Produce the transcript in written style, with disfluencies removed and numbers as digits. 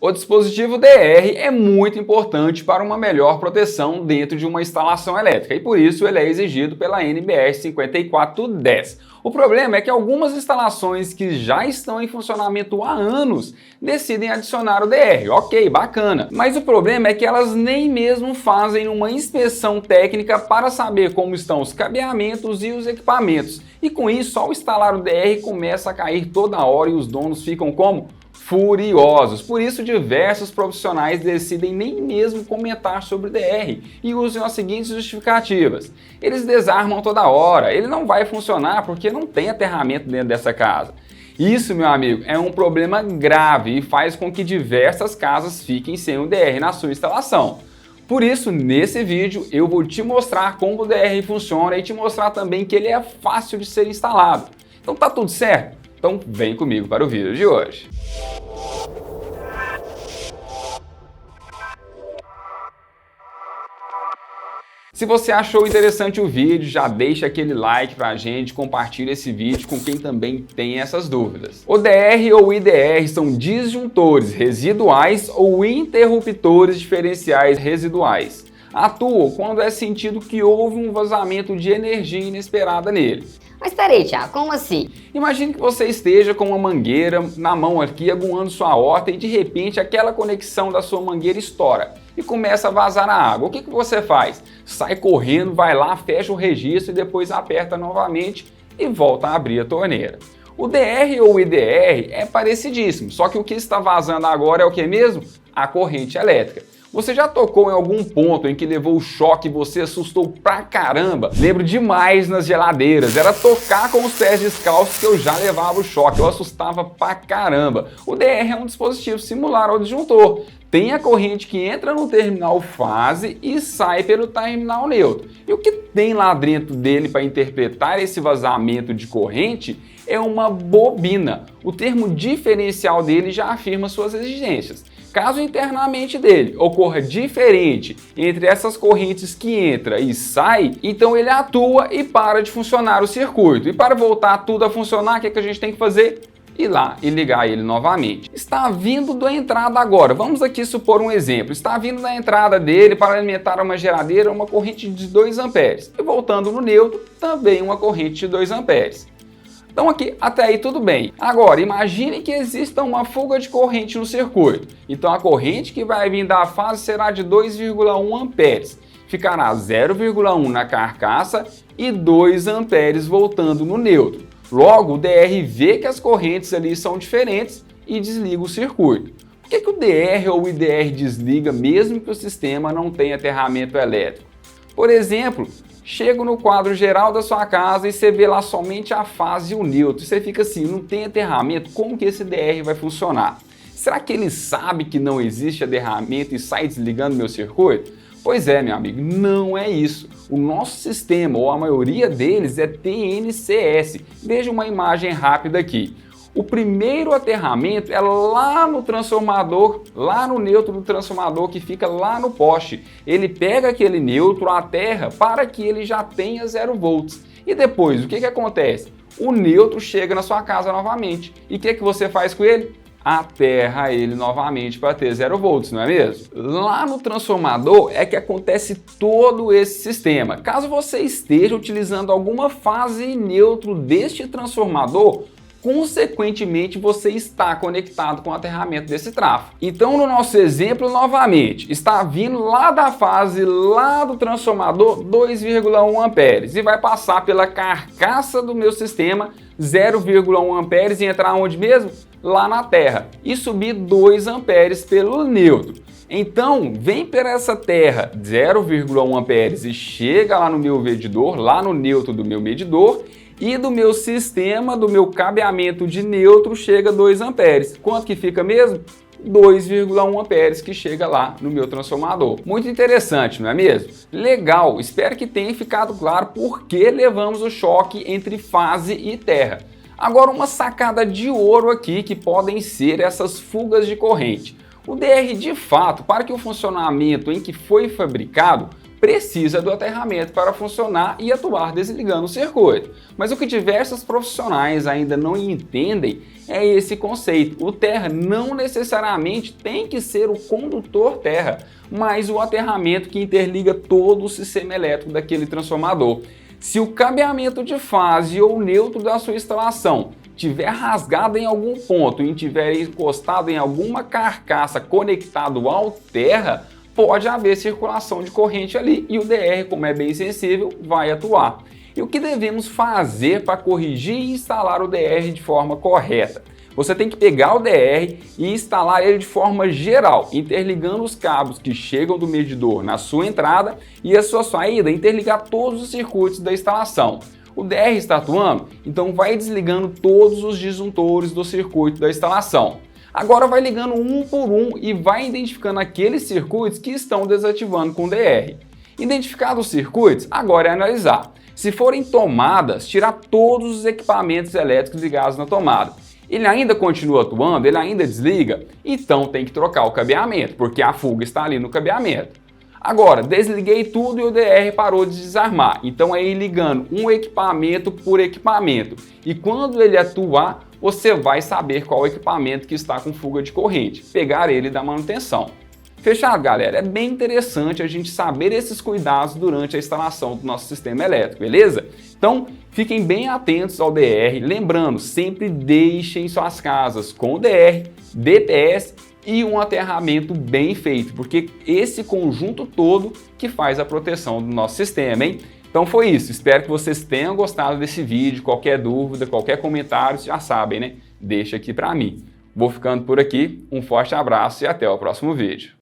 O dispositivo DR é muito importante para uma melhor proteção dentro de uma instalação elétrica e por isso ele é exigido pela NBR 5410. O problema é que algumas instalações que já estão em funcionamento há anos decidem adicionar o DR. Ok, bacana. Mas o problema é que elas nem mesmo fazem uma inspeção técnica para saber como estão os cabeamentos e os equipamentos. E com isso, ao instalar o DR, começa a cair toda hora e os donos ficam como? Furiosos. Por isso, diversos profissionais decidem nem mesmo comentar sobre o DR e usam as seguintes justificativas. Eles desarmam toda hora, ele não vai funcionar porque não tem aterramento dentro dessa casa. Isso, meu amigo, é um problema grave e faz com que diversas casas fiquem sem o DR na sua instalação. Por isso, nesse vídeo, eu vou te mostrar como o DR funciona e te mostrar também que ele é fácil de ser instalado. Então tá tudo certo? Então vem comigo para o vídeo de hoje. Se você achou interessante o vídeo, já deixa aquele like pra gente, compartilha esse vídeo com quem também tem essas dúvidas. O DR ou IDR são disjuntores residuais ou interruptores diferenciais residuais. Atuam quando é sentido que houve um vazamento de energia inesperada nele. Mas peraí, Thiago, como assim? Imagine que você esteja com uma mangueira na mão aqui, aguando sua horta e de repente aquela conexão da sua mangueira estoura e começa a vazar a água. O que você faz? Sai correndo, vai lá, fecha o registro e depois aperta novamente e volta a abrir a torneira. O DR ou IDR é parecidíssimo, só que o que está vazando agora é o que mesmo? A corrente elétrica. Você já tocou em algum ponto em que levou o choque e você assustou pra caramba? Lembro demais nas geladeiras, era tocar com os pés descalços que eu já levava o choque, eu assustava pra caramba. O DR é um dispositivo similar ao disjuntor. Tem a corrente que entra no terminal fase e sai pelo terminal neutro. E o que tem lá dentro dele para interpretar esse vazamento de corrente é uma bobina. O termo diferencial dele já afirma suas exigências. Caso internamente dele ocorra diferente entre essas correntes que entra e sai, então ele atua e para de funcionar o circuito. E para voltar tudo a funcionar, o que a gente tem que fazer? Ir lá e ligar ele novamente. Está vindo da entrada agora, vamos aqui supor um exemplo, está vindo da entrada dele para alimentar uma geladeira uma corrente de 2 amperes e voltando no neutro também uma corrente de 2 amperes. Então aqui até aí tudo bem. Agora imagine que exista uma fuga de corrente no circuito. Então a corrente que vai vir da fase será de 2,1 amperes. Ficará 0,1 na carcaça e 2 amperes voltando no neutro. Logo, o DR vê que as correntes ali são diferentes e desliga o circuito. Por que o DR ou o IDR desliga mesmo que o sistema não tenha aterramento elétrico? Por exemplo, chego no quadro geral da sua casa e você vê lá somente a fase e o neutro. Você fica assim, não tem aterramento, como que esse DR vai funcionar? Será que ele sabe que não existe aterramento e sai desligando meu circuito? Pois é, meu amigo, não é isso. O nosso sistema, ou a maioria deles, é TNCS. Veja uma imagem rápida aqui. O primeiro aterramento é lá no transformador, lá no neutro do transformador que fica lá no poste. Ele pega aquele neutro, aterra para que ele já tenha 0 volts. E depois, o que acontece? O neutro chega na sua casa novamente. E o que você faz com ele? Aterra ele novamente para ter 0 volts, não é mesmo? Lá no transformador é que acontece todo esse sistema. Caso você esteja utilizando alguma fase neutro deste transformador, consequentemente você está conectado com o aterramento desse trafo. Então no nosso exemplo novamente, está vindo lá da fase, lá do transformador 2,1 amperes e vai passar pela carcaça do meu sistema 0,1 amperes e entrar onde mesmo? Lá na terra e subir 2 amperes pelo neutro. Então vem para essa terra 0,1 amperes e chega lá no meu medidor, lá no neutro do meu medidor e do meu sistema, do meu cabeamento de neutro chega 2 amperes. Quanto que fica mesmo? 2,1 amperes que chega lá no meu transformador. Muito interessante, não é mesmo? Legal, espero que tenha ficado claro por que levamos o choque entre fase e terra. Agora uma sacada de ouro aqui que podem ser essas fugas de corrente. O DR de fato, para que o funcionamento em que foi fabricado, precisa do aterramento para funcionar e atuar desligando o circuito. Mas o que diversos profissionais ainda não entendem é esse conceito. O terra não necessariamente tem que ser o condutor terra, mas o aterramento que interliga todo o sistema elétrico daquele transformador. Se o cabeamento de fase ou neutro da sua instalação tiver rasgado em algum ponto e tiver encostado em alguma carcaça conectado ao terra, pode haver circulação de corrente ali e o DR, como é bem sensível, vai atuar. E o que devemos fazer para corrigir e instalar o DR de forma correta? Você tem que pegar o DR e instalar ele de forma geral, interligando os cabos que chegam do medidor na sua entrada e a sua saída, interligar todos os circuitos da instalação. O DR está atuando? Então vai desligando todos os disjuntores do circuito da instalação. Agora vai ligando um por um e vai identificando aqueles circuitos que estão desativando com o DR. Identificados os circuitos, agora é analisar. Se forem tomadas, tirar todos os equipamentos elétricos ligados na tomada. Ele ainda continua atuando? Ele ainda desliga? Então tem que trocar o cabeamento, porque a fuga está ali no cabeamento. Agora, desliguei tudo e o DR parou de desarmar. Então é ir ligando um equipamento por equipamento. E quando ele atuar, você vai saber qual equipamento que está com fuga de corrente. Pegar ele e dar manutenção. Fechado, galera? É bem interessante a gente saber esses cuidados durante a instalação do nosso sistema elétrico, beleza? Então, fiquem bem atentos ao DR. Lembrando, sempre deixem suas casas com o DR, DPS e um aterramento bem feito, porque esse conjunto todo que faz a proteção do nosso sistema, hein? Então foi isso, espero que vocês tenham gostado desse vídeo. Qualquer dúvida, qualquer comentário, vocês já sabem, né? Deixa aqui para mim. Vou ficando por aqui, um forte abraço e até o próximo vídeo.